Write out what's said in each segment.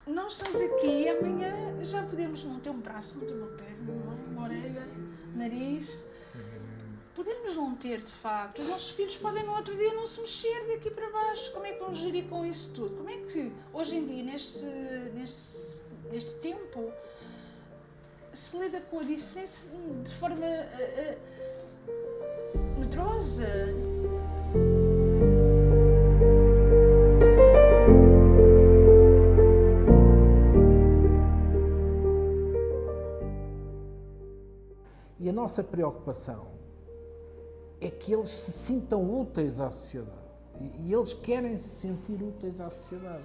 nós estamos aqui e amanhã já podemos não ter um braço, não ter uma perna, uma orelha, nariz. Podemos não ter, de facto. Os nossos filhos podem no outro dia não se mexer daqui para baixo. Como é que vamos gerir com isso tudo? Como é que hoje em dia, neste tempo, se lida com a diferença de forma medrosa? E a nossa preocupação é que eles se sintam úteis à sociedade. E eles querem se sentir úteis à sociedade.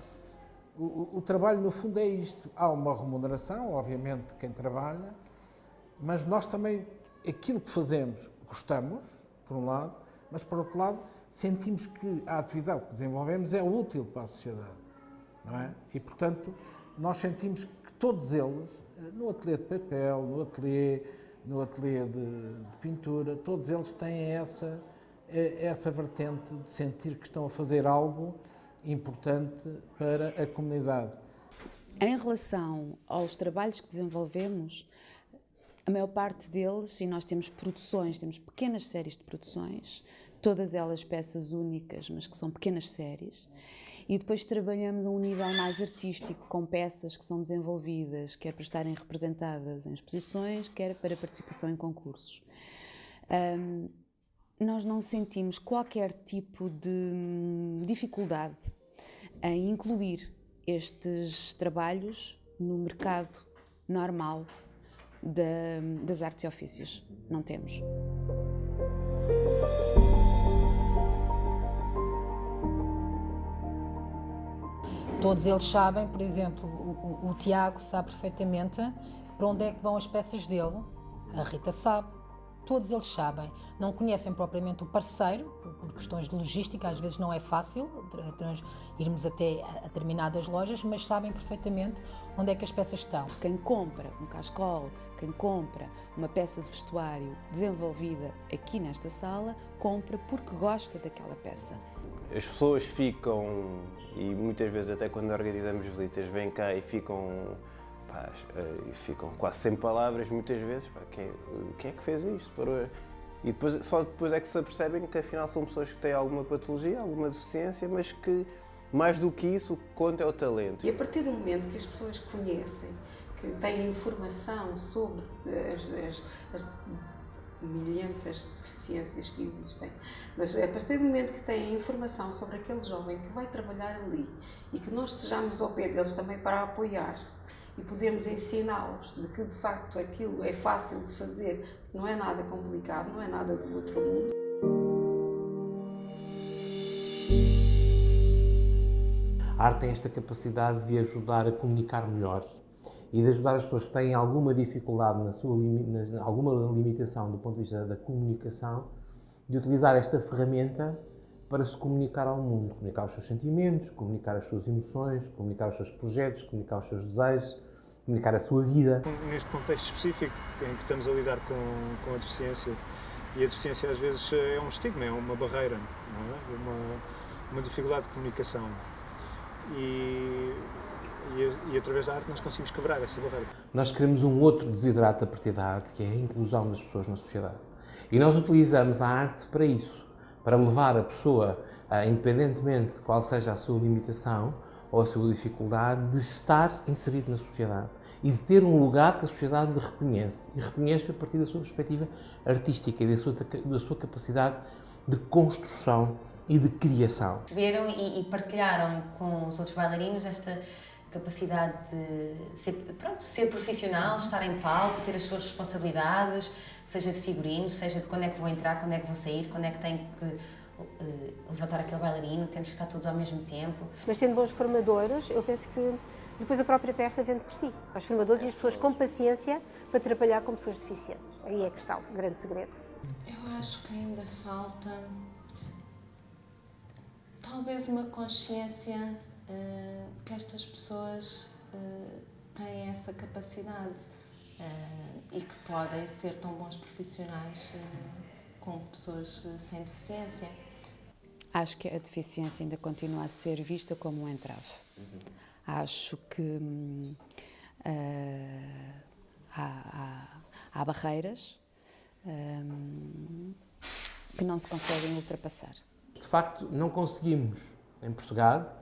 O trabalho, no fundo, é isto. Há uma remuneração, obviamente, de quem trabalha, mas nós também, aquilo que fazemos, gostamos, por um lado, mas, por outro lado, sentimos que a atividade que desenvolvemos é útil para a sociedade. Não é? E, portanto, nós sentimos que todos eles, no ateliê de papel, no ateliê de pintura, todos eles têm essa vertente de sentir que estão a fazer algo importante para a comunidade. Em relação aos trabalhos que desenvolvemos, a maior parte deles, e nós temos produções, temos pequenas séries de produções, todas elas peças únicas, mas que são pequenas séries, e depois trabalhamos a um nível mais artístico, com peças que são desenvolvidas, quer para estarem representadas em exposições, quer para participação em concursos. Nós não sentimos qualquer tipo de dificuldade em incluir estes trabalhos no mercado normal das artes e ofícios. Não temos. Todos eles sabem, por exemplo, o Tiago sabe perfeitamente para onde é que vão as peças dele, a Rita sabe. Todos eles sabem, não conhecem propriamente o parceiro, por questões de logística, às vezes não é fácil irmos até a determinadas lojas, mas sabem perfeitamente onde é que as peças estão. Quem compra um cascol, quem compra uma peça de vestuário desenvolvida aqui nesta sala, compra porque gosta daquela peça. As pessoas ficam, e muitas vezes até quando organizamos visitas, vêm cá e ficam quase sem palavras, muitas vezes, quem é que fez isto? E só depois é que se apercebem que afinal são pessoas que têm alguma patologia, alguma deficiência, mas que mais do que isso, o que conta é o talento. E a partir do momento que as pessoas conhecem, que têm informação sobre as milhentas deficiências que existem, mas a partir do momento que têm informação sobre aquele jovem que vai trabalhar ali e que nós estejamos ao pé deles também para apoiar, e podemos ensiná-los de que, de facto, aquilo é fácil de fazer, não é nada complicado, não é nada do outro mundo. A arte tem esta capacidade de ajudar a comunicar melhor e de ajudar as pessoas que têm alguma dificuldade, alguma limitação do ponto de vista da comunicação, de utilizar esta ferramenta para se comunicar ao mundo, comunicar os seus sentimentos, comunicar as suas emoções, comunicar os seus projetos, comunicar os seus desejos, comunicar a sua vida. Neste contexto específico em que estamos a lidar com a deficiência, e a deficiência às vezes é um estigma, é uma barreira, não é? Uma dificuldade de comunicação. E através da arte nós conseguimos quebrar essa barreira. Nós queremos um outro desidrato a partir da arte, que é a inclusão das pessoas na sociedade. E nós utilizamos a arte para isso, para levar a pessoa, independentemente de qual seja a sua limitação ou a sua dificuldade, de estar inserido na sociedade e de ter um lugar que a sociedade lhe reconhece. E reconhece a partir da sua perspectiva artística e da sua capacidade de construção e de criação. Viram e partilharam com os outros bailarinos esta capacidade de ser profissional, estar em palco, ter as suas responsabilidades, seja de figurino, seja de quando é que vou entrar, quando é que vou sair, quando é que tenho que levantar aquele bailarino, temos que estar todos ao mesmo tempo. Mas tendo bons formadores, eu penso que depois a própria peça vende por si. Os formadores e as pessoas com paciência para trabalhar com pessoas deficientes. Aí é que está o grande segredo. Eu acho que ainda falta talvez uma consciência que estas pessoas têm essa capacidade e que podem ser tão bons profissionais como pessoas sem deficiência. Acho que a deficiência ainda continua a ser vista como um entrave. Acho que há barreiras que não se conseguem ultrapassar. De facto, não conseguimos, em Portugal,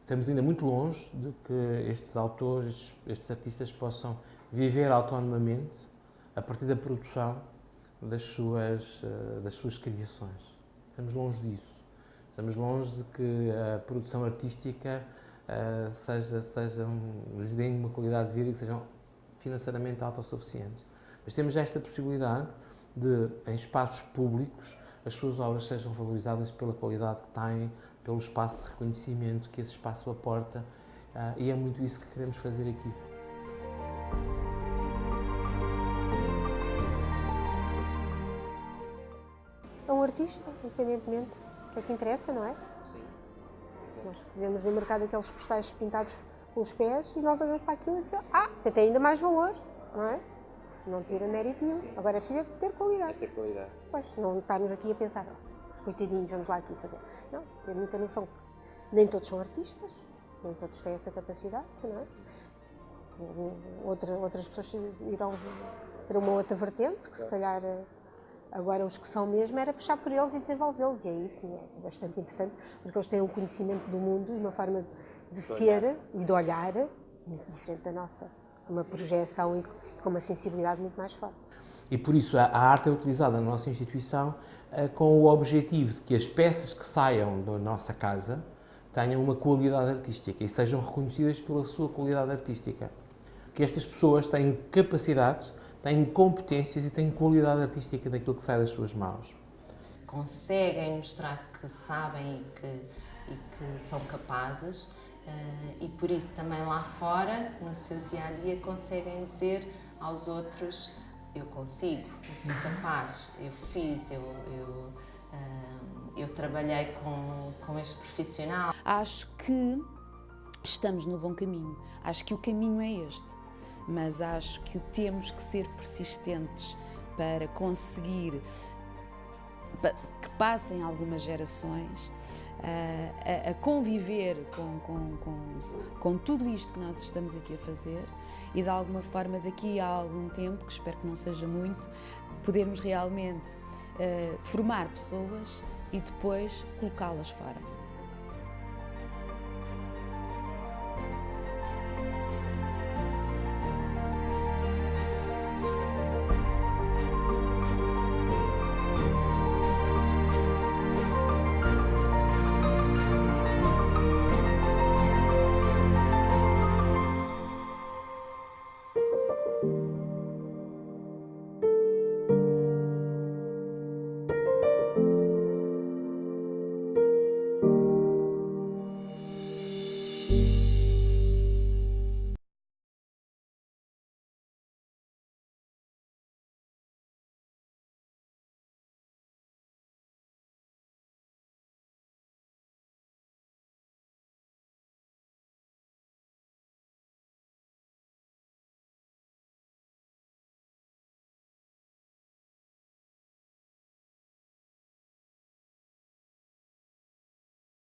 estamos ainda muito longe de que estes autores, estes artistas possam viver autonomamente a partir da produção das suas criações. Estamos longe disso. Estamos longe de que a produção artística lhes dê uma qualidade de vida e que sejam financeiramente autossuficientes. Mas temos esta possibilidade de, em espaços públicos, as suas obras sejam valorizadas pela qualidade que têm, pelo espaço de reconhecimento que esse espaço aporta, e é muito isso que queremos fazer aqui. É um artista, independentemente, o que é que interessa, não é? Sim. Nós vemos no mercado aqueles postais pintados com os pés e nós olhamos para aquilo e dizemos, tem ainda mais valor, não é? Não tira mérito nenhum. Sim. Agora é preciso ter qualidade. É ter qualidade. Pois, não estarmos aqui a pensar, os coitadinhos, vamos lá aqui fazer. Não, ter muita noção. Nem todos são artistas, nem todos têm essa capacidade, não é? Outras pessoas irão para uma outra vertente, que se calhar agora os que são mesmo era puxar por eles e desenvolvê-los. E aí sim é bastante interessante, porque eles têm um conhecimento do mundo e uma forma de ser e de olhar muito diferente da nossa. Uma projeção e com uma sensibilidade muito mais forte. E por isso a arte é utilizada na nossa instituição com o objetivo de que as peças que saiam da nossa casa tenham uma qualidade artística e sejam reconhecidas pela sua qualidade artística. Que estas pessoas têm capacidades, têm competências e têm qualidade artística daquilo que sai das suas mãos. Conseguem mostrar que sabem e que são capazes, e por isso também lá fora, no seu dia-a-dia, conseguem dizer aos outros: eu consigo, eu sou capaz, eu fiz, eu trabalhei com este profissional. Acho que estamos no bom caminho, acho que o caminho é este, mas acho que temos que ser persistentes para conseguir que passem algumas gerações a conviver com tudo isto que nós estamos aqui a fazer e de alguma forma daqui a algum tempo, que espero que não seja muito, podermos realmente formar pessoas e depois colocá-las fora.